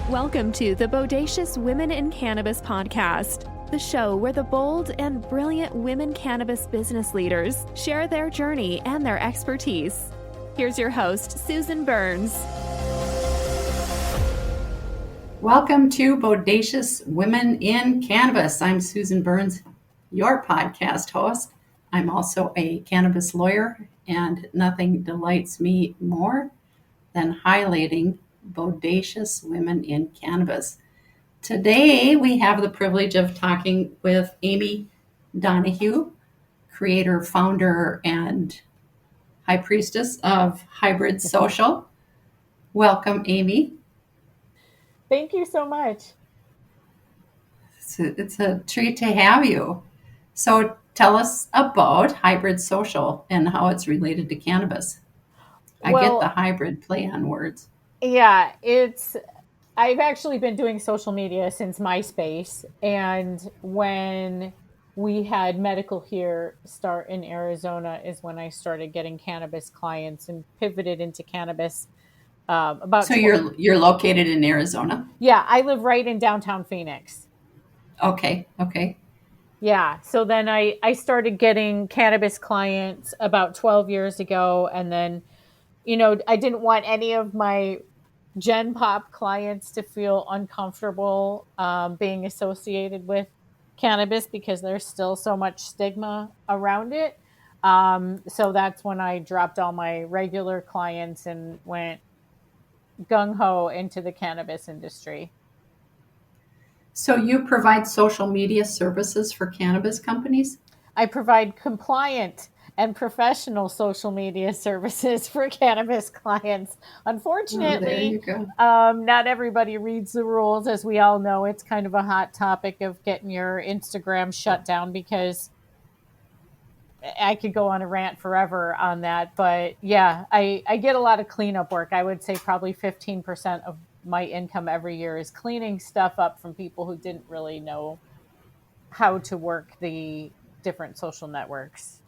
Welcome to the Bodacious Women in Cannabis podcast, the show where the bold and brilliant women cannabis business leaders share their journey and their expertise. Here's your host, Susan Burns. Welcome to Bodacious Women in Cannabis. I'm Susan Burns, your podcast host. I'm also a cannabis lawyer, and nothing delights me more than highlighting bodacious women in cannabis. Today, we have the privilege of talking with Amy Donahue, creator, founder, and high priestess of Hybrid Social. Welcome, Amy. Thank you so much. It's a treat to have you. So tell us about Hybrid Social and how it's related to cannabis. I get the hybrid play on words. Yeah, I've actually been doing social media since MySpace. And when we had medical here start in Arizona is when I started getting cannabis clients and pivoted into cannabis. So you're located in Arizona? Yeah, I live right in downtown Phoenix. Okay. Yeah, so then I started getting cannabis clients about 12 years ago. And then, I didn't want any of my Gen Pop clients to feel uncomfortable being associated with cannabis because there's still so much stigma around it. So that's when I dropped all my regular clients and went gung-ho into the cannabis industry. So you provide social media services for cannabis companies? I provide compliant and professional social media services for cannabis clients. Unfortunately, not everybody reads the rules. As we all know, it's kind of a hot topic of getting your Instagram shut down because I could go on a rant forever on that. But yeah, I get a lot of cleanup work. I would say probably 15% of my income every year is cleaning stuff up from people who didn't really know how to work the different social networks.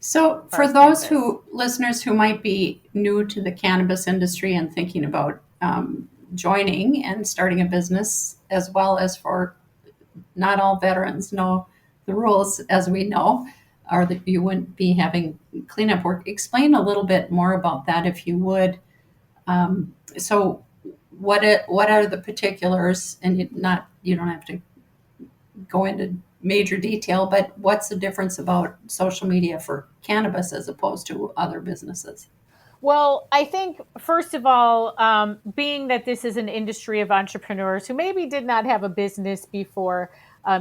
So for those listeners who might be new to the cannabis industry and thinking about joining and starting a business, as well as for not all veterans know the rules, as we know, or that you wouldn't be having cleanup work. Explain a little bit more about that, if you would. So what are the particulars? And you don't have to go into major detail, but what's the difference about social media for cannabis as opposed to other businesses? Well, I think, first of all, being that this is an industry of entrepreneurs who maybe did not have a business before,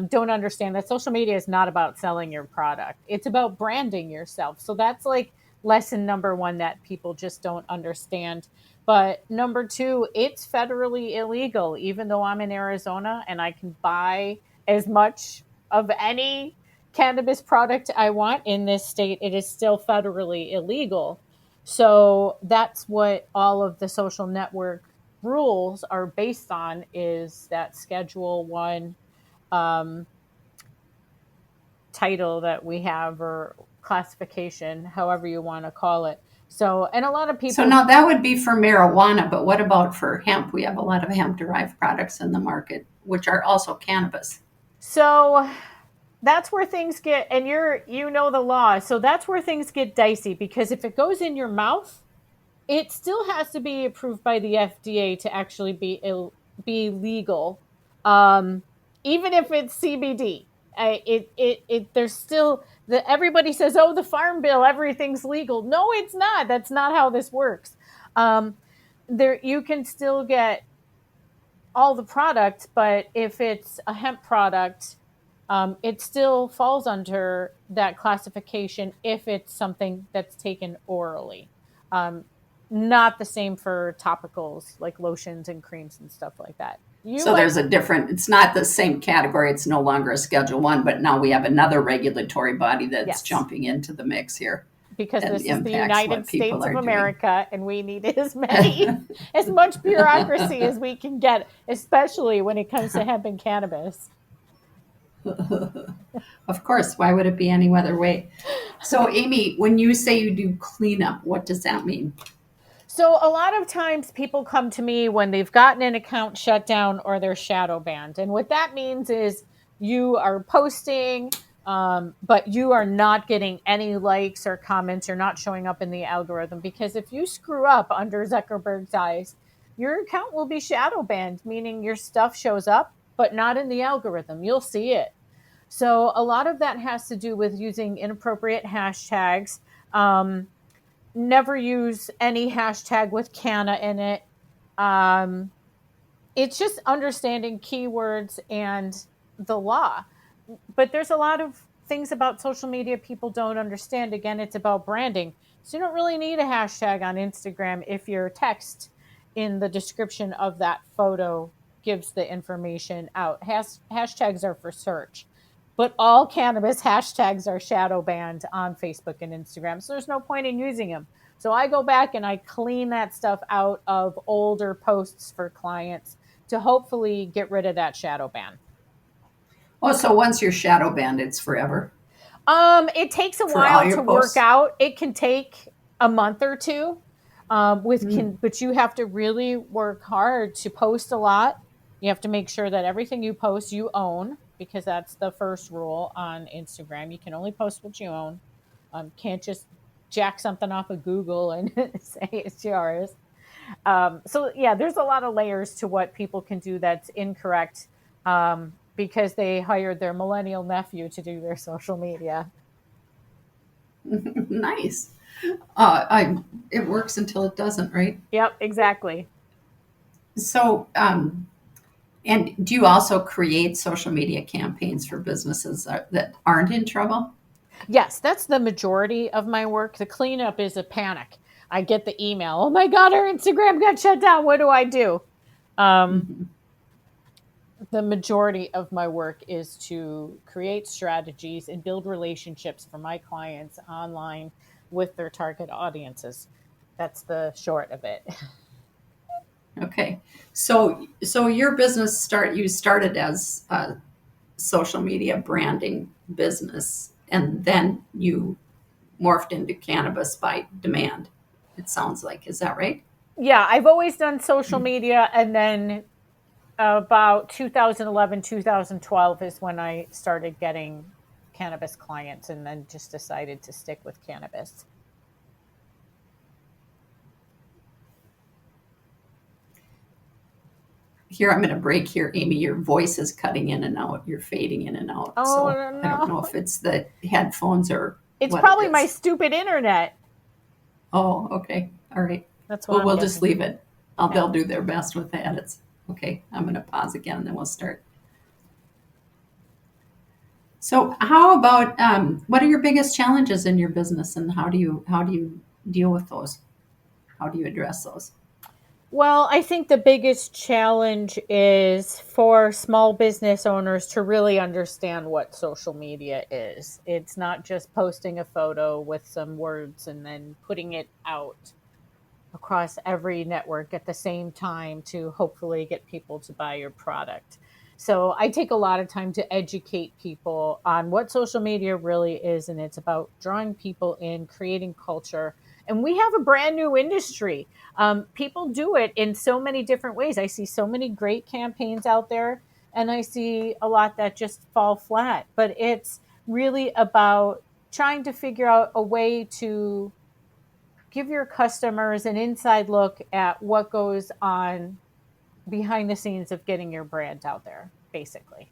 don't understand that social media is not about selling your product. It's about branding yourself. So that's like lesson number one that people just don't understand. But number two, it's federally illegal, even though I'm in Arizona and I can buy as much of any cannabis product I want in this state. It is still federally illegal. So that's what all of the social network rules are based on, is that Schedule 1 title that we have, or classification, however you want to call it. So, and a lot of people... So now that would be for marijuana, but what about for hemp? We have a lot of hemp-derived products in the market, which are also cannabis. So that's where things get, and you know the law, so that's where things get dicey, because if it goes in your mouth, it still has to be approved by the FDA to actually be legal, even if it's CBD. There's still everybody says, oh, the Farm Bill, everything's legal. No, it's not. That's not how this works. You can still get all the product, but if it's a hemp product, it still falls under that classification if it's something that's taken orally. Not the same for topicals like lotions and creams and stuff like that. There's it's not the same category. It's no longer a Schedule 1, but now we have another regulatory body that's jumping into the mix here. Because this is the United States of America, and we need as much bureaucracy as we can get, especially when it comes to hemp and cannabis. Of course, why would it be any other way? So, Amy, when you say you do cleanup, what does that mean? So a lot of times people come to me when they've gotten an account shut down or they're shadow banned. And what that means is you are posting, but you are not getting any likes or comments. You're not showing up in the algorithm, because if you screw up under Zuckerberg's eyes, your account will be shadow banned, meaning your stuff shows up, but not in the algorithm. You'll see it. So a lot of that has to do with using inappropriate hashtags. Never use any hashtag with canna in it. It's just understanding keywords and the law. But there's a lot of things about social media people don't understand. Again, it's about branding. So you don't really need a hashtag on Instagram if your text in the description of that photo gives the information out. Hashtags are for search. But all cannabis hashtags are shadow banned on Facebook and Instagram. So there's no point in using them. So I go back and I clean that stuff out of older posts for clients to hopefully get rid of that shadow ban. Oh, so once you're shadow banned, it's forever? It takes a while to work out. It can take a month or two. But you have to really work hard to post a lot. You have to make sure that everything you post you own, because that's the first rule on Instagram. You can only post what you own. Can't just jack something off of Google and say it's yours. So yeah, there's a lot of layers to what people can do that's incorrect, because they hired their millennial nephew to do their social media. Nice. It works until it doesn't, right? Yep, exactly. So, and do you also create social media campaigns for businesses that aren't in trouble? Yes, that's the majority of my work. The cleanup is a panic. I get the email, oh my God, our Instagram got shut down. What do I do? The majority of my work is to create strategies and build relationships for my clients online with their target audiences. That's the short of it. Okay. So your business you started as a social media branding business, and then you morphed into cannabis by demand. It sounds like, is that right? Yeah, I've always done social media, and then about 2011, 2012 is when I started getting cannabis clients, and then just decided to stick with cannabis. Here, I'm going to break here, Amy. Your voice is cutting in and out. You're fading in and out. Oh, so no. I don't know if it's the headphones or it's probably my stupid internet. Oh, okay. All right. That's what we'll just leave it. They'll do their best with the edits. Okay. I'm going to pause again, and then we'll start. So how about what are your biggest challenges in your business, and how do you deal with those? How do you address those? Well, I think the biggest challenge is for small business owners to really understand what social media is. It's not just posting a photo with some words and then putting it out across every network at the same time to hopefully get people to buy your product. So I take a lot of time to educate people on what social media really is, and it's about drawing people in, creating culture. And we have a brand new industry. People do it in so many different ways. I see so many great campaigns out there, and I see a lot that just fall flat. But it's really about trying to figure out a way to give your customers an inside look at what goes on behind the scenes of getting your brand out there, basically.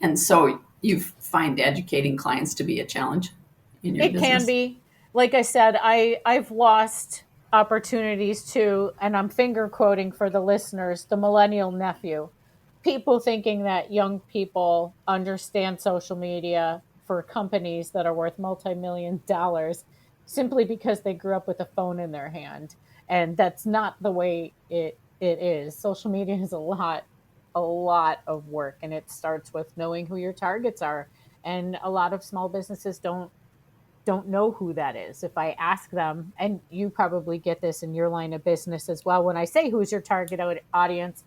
And so you find educating clients to be a challenge in your business? It can be. Like I said, I've lost opportunities too, and I'm finger quoting for the listeners, the millennial nephew. People thinking that young people understand social media for companies that are worth multi-million dollars simply because they grew up with a phone in their hand. And that's not the way it is. Social media is a lot of work, and it starts with knowing who your targets are. And a lot of small businesses don't know who that is. If I ask them, and you probably get this in your line of business as well, when I say who's your target audience,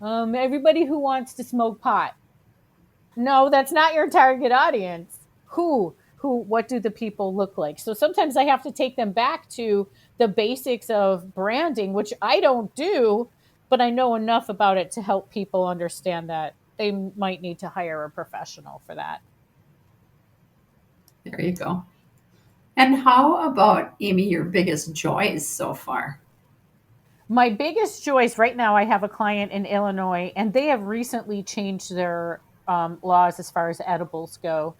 everybody who wants to smoke pot. No, that's not your target audience. Who? what do the people look like? So sometimes I have to take them back to the basics of branding, which I don't do, but I know enough about it to help people understand that they might need to hire a professional for that. There you go. And how about, Amy, your biggest joys so far? My biggest joys right now, I have a client in Illinois, and they have recently changed their laws as far as edibles go.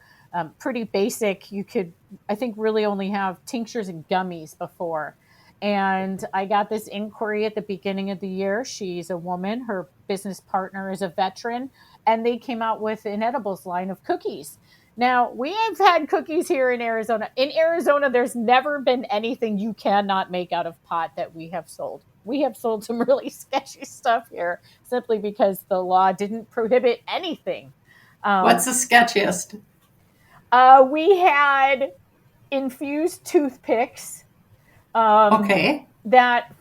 Pretty basic. You could, I think, really only have tinctures and gummies before. And I got this inquiry at the beginning of the year. She's a woman. Her business partner is a veteran, and they came out with an edibles line of cookies. Now, we have had cookies here in Arizona. In Arizona, there's never been anything you cannot make out of pot that we have sold. We have sold some really sketchy stuff here simply because the law didn't prohibit anything. What's the sketchiest? We had infused toothpicks Okay. that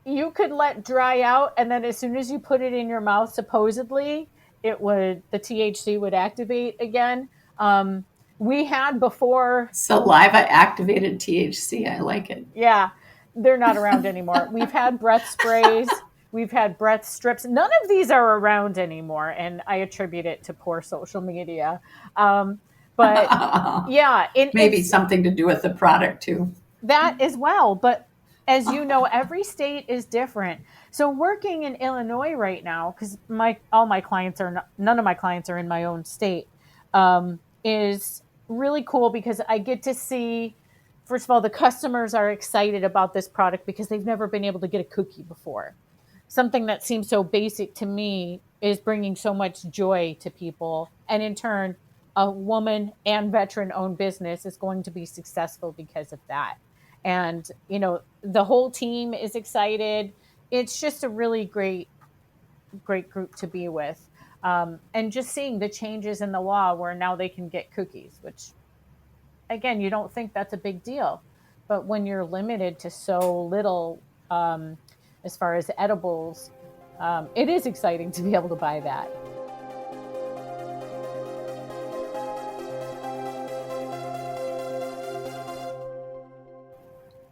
you could let dry out, and then as soon as you put it in your mouth, supposedly, the THC would activate again. We had before Saliva activated THC. I like it. Yeah, they're not around anymore. We've had breath sprays. We've had breath strips. None of these are around anymore, and I attribute it to poor social media. But yeah, maybe something to do with the product too. That as well. But as you know, every state is different. So working in Illinois right now, because none of my clients are in my own state, is really cool because I get to see, first of all, the customers are excited about this product because they've never been able to get a cookie before. Something that seems so basic to me is bringing so much joy to people. And in turn, a woman and veteran-owned business is going to be successful because of that. And, the whole team is excited. It's just a really great group to be with. And just seeing the changes in the law where now they can get cookies, which, again, you don't think that's a big deal. But when you're limited to so little as far as edibles, it is exciting to be able to buy that.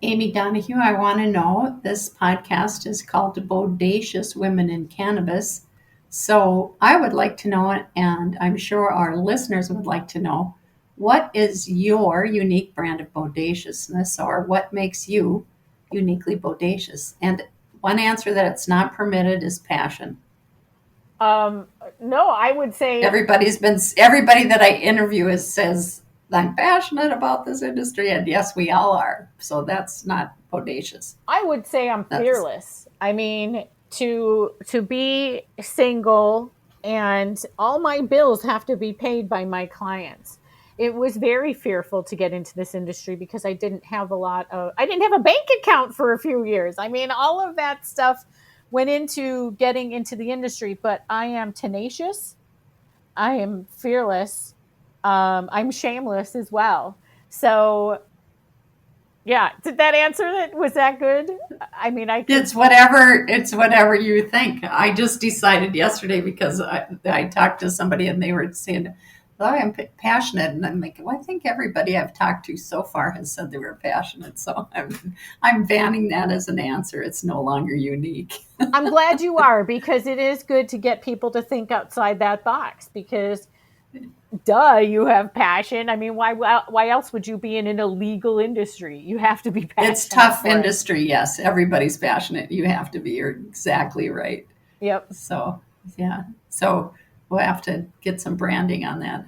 Amy Donahue, I want to know, this podcast is called Bodacious Women in Cannabis. So I would like to know, and I'm sure our listeners would like to know, what is your unique brand of bodaciousness, or what makes you uniquely bodacious? And one answer that it's not permitted is passion. No, I would say everybody that I interview says, I'm passionate about this industry, and yes, we all are. So that's not bodacious. I would say I'm fearless. I mean, to be single and all my bills have to be paid by my clients. It was very fearful to get into this industry because I didn't have a bank account for a few years. I mean, all of that stuff went into getting into the industry, but I am tenacious. I am fearless. I'm shameless as well. So, yeah, did that answer it? Was that good? I mean, it's whatever you think. I just decided yesterday because I talked to somebody and they were saying, "Oh, I'm passionate," and I'm like, "Well, I think everybody I've talked to so far has said they were passionate." So I'm banning that as an answer. It's no longer unique. I'm glad you are, because it is good to get people to think outside that box. Because you have passion. I mean, why else would you be in an illegal industry? You have to be passionate. It's tough industry. Yes, everybody's passionate. You have to be. You're exactly right. Yep. So, yeah. So we'll have to get some branding on that.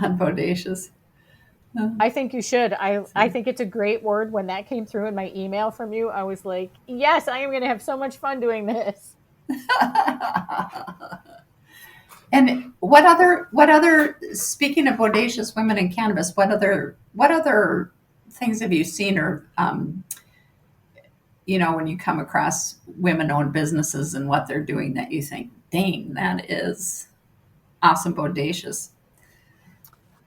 On bodacious. I think you should. I think it's a great word. When that came through in my email from you, I was like, yes, I am going to have so much fun doing this. And what other, speaking of bodacious women in cannabis, what other things have you seen, or, when you come across women-owned businesses and what they're doing that you think, dang, that is awesome bodacious?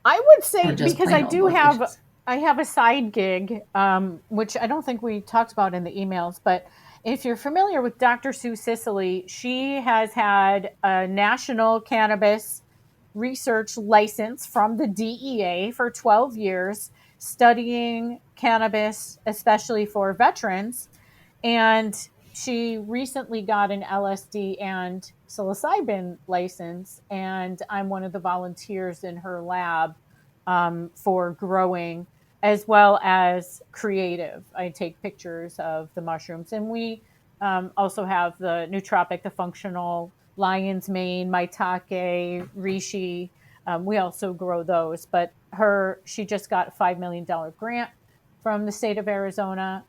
I would say, because I have a side gig, which I don't think we talked about in the emails, but if you're familiar with Dr. Sue Sicily, she has had a national cannabis research license from the DEA for 12 years, studying cannabis, especially for veterans. And she recently got an LSD and psilocybin license, and I'm one of the volunteers in her lab for growing as well as creative. I take pictures of the mushrooms, and we also have the nootropic, the functional lion's mane, maitake, reishi. We also grow those, but she just got a $5 million grant from the state of Arizona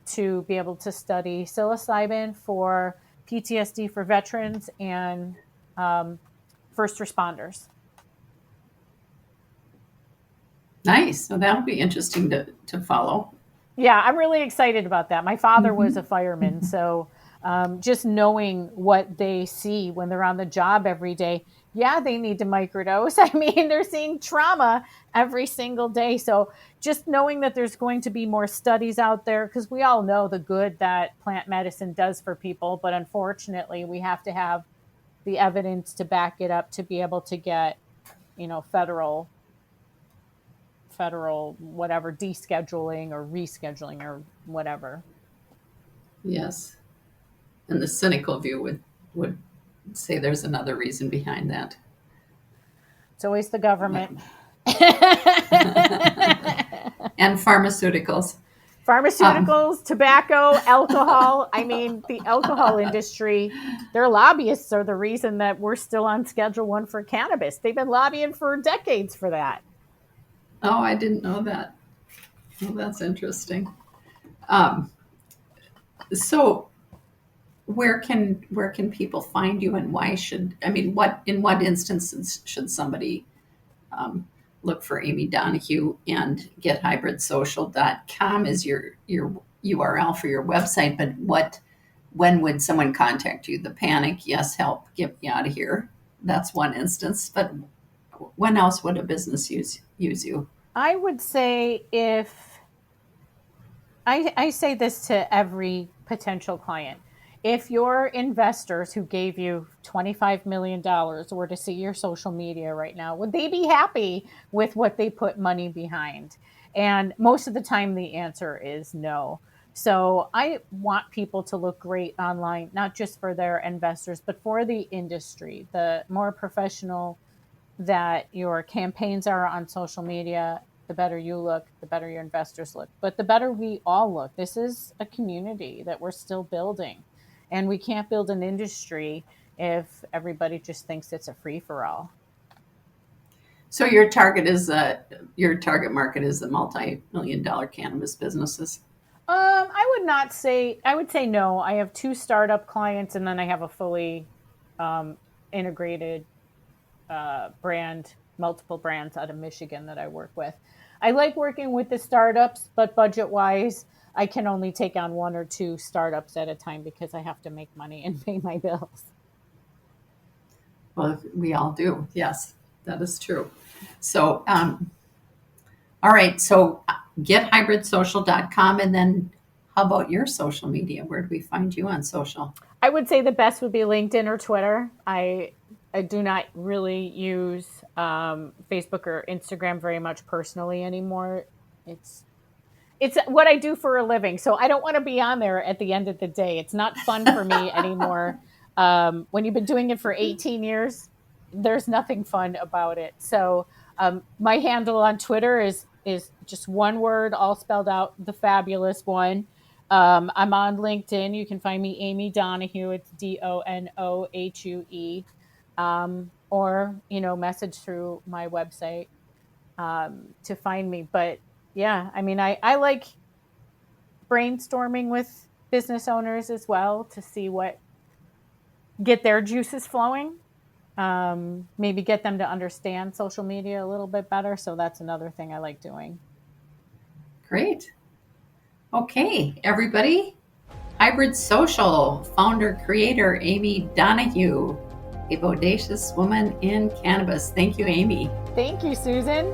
to be able to study psilocybin for PTSD for veterans and first responders. Nice. So that'll be interesting to follow. Yeah, I'm really excited about that. My father was a fireman, so just knowing what they see when they're on the job every day, yeah, they need to microdose. I mean, they're seeing trauma every single day. So just knowing that there's going to be more studies out there, because we all know the good that plant medicine does for people, but unfortunately, we have to have the evidence to back it up to be able to get, federal whatever, descheduling or rescheduling or whatever. Yes. And the cynical view would say there's another reason behind that. It's always the government. And pharmaceuticals. Tobacco, alcohol. I mean, the alcohol industry, their lobbyists are the reason that we're still on Schedule 1 for cannabis. They've been lobbying for decades for that. Oh, I didn't know that. Well, that's interesting. So where can people find you, and in what instances should somebody look for Amy Donahue? And gethybridsocial.com is your URL for your website, but when would someone contact you? The panic, yes, help, get me out of here. That's one instance, but when else would a business use you? I would say if I say this to every potential client, if your investors who gave you $25 million were to see your social media right now, would they be happy with what they put money behind? And most of the time, the answer is no. So I want people to look great online, not just for their investors, but for the industry. The more professional that your campaigns are on social media, the better you look, the better your investors look, but the better we all look. This is a community that we're still building, and we can't build an industry if everybody just thinks it's a free-for-all. So your target market is the multi-million-dollar cannabis businesses? I would say no. I have 2 startup clients, and then I have a fully integrated brand, multiple brands out of Michigan that I work with. I like working with the startups, but budget-wise, I can only take on 1 or 2 startups at a time because I have to make money and pay my bills. Well, we all do. Yes, that is true. So, all right. So gethybridsocial.com, and then how about your social media? Where do we find you on social? I would say the best would be LinkedIn or Twitter. I do not really use Facebook or Instagram very much personally anymore. It's what I do for a living, so I don't want to be on there at the end of the day. It's not fun for me anymore. When you've been doing it for 18 years, there's nothing fun about it. So my handle on Twitter is just one word, all spelled out, the fabulous one. I'm on LinkedIn. You can find me Amy Donahue. It's Donohue. Or, message through my website to find me. But yeah, I mean, I like brainstorming with business owners as well to get their juices flowing. Maybe get them to understand social media a little bit better. So that's another thing I like doing. Great. Okay, everybody. Hybrid Social founder, creator, Amy Donahue, a bodacious woman in cannabis. Thank you, Amy. Thank you, Susan.